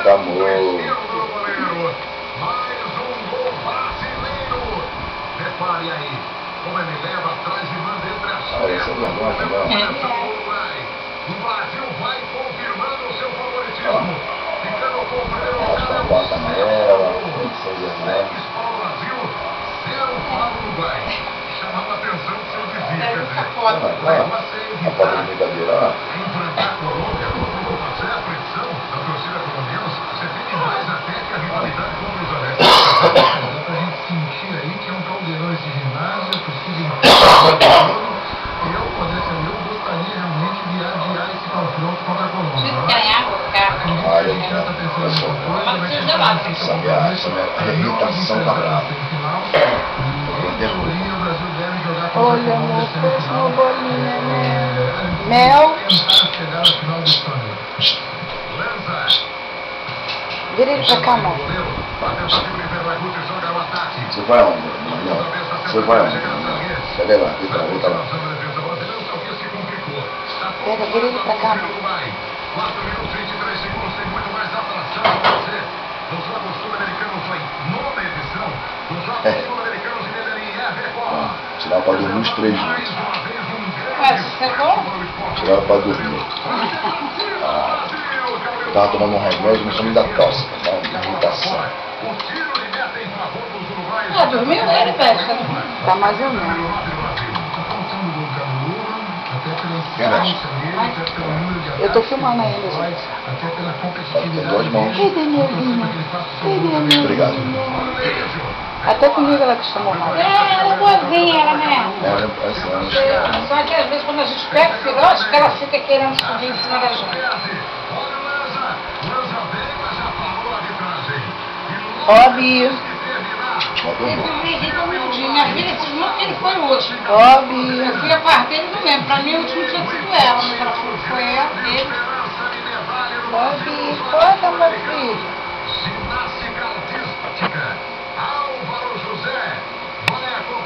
Bota, amor. Mais um gol brasileiro. Repare aí como ele leva atrás e manda entre as pernas. O Brasil vai confirmando o seu favoritismo. Ficando com o primeiro lugar. Bota amarela. Segue para o Brasil. 0 para o Uruguai. Chamava a atenção do seu desvio. A foto de brincadeira, ó. Enfrentar a Colômbia, é a pressão da torcida colombiana. Você tem mais até que a rivalidade contra os honestos. Dá pra gente sentir aí que é um caldeirão esse ginásio, a torcida inteira. Eu gostaria realmente de adiar esse confronto contra a Colômbia. Preciso ganhar, cara. Ah, eu quero. Mas precisa gelado. Essa irritação tá brava. Olha, amor, trouxe uma bolinha, né? Mel. Vira ele pra cá, amor. Você vai onde? Não. Você vai onde? Cadê lá? Vem lá. Pega, vira ele pra cá, amor. 4 minutos e 23 segundos, tem muito mais atração para você. Nos Jogos Sul-Americanos foi 9ª edição dos Jogos Sul-Americanos de Medellín. Tiraram pra dormir os 3 juntos. Tiraram pra dormir. Eu tava tomando um remédio, mas só me dá tosse, dá uma irritação. Ah, dormiu ele, velho? Tá mais ou menos. Eu tô filmando ainda, gente. Tem 2 mãos. Cadê meu vinho? Cadê meu Obrigado. vinho? Até comigo ela acostumou mais. Ela é boazinha, ela mesmo. É assim, Só que às vezes quando a gente pega o filhote, que ela fica querendo subir em cima da gente. Ó, Bia. Ele visita humildinho. Minha filha, esse irmão, ele foi o último. Ó, Bia. Minha filha parte dele não lembro. Pra mim, o último tinha sido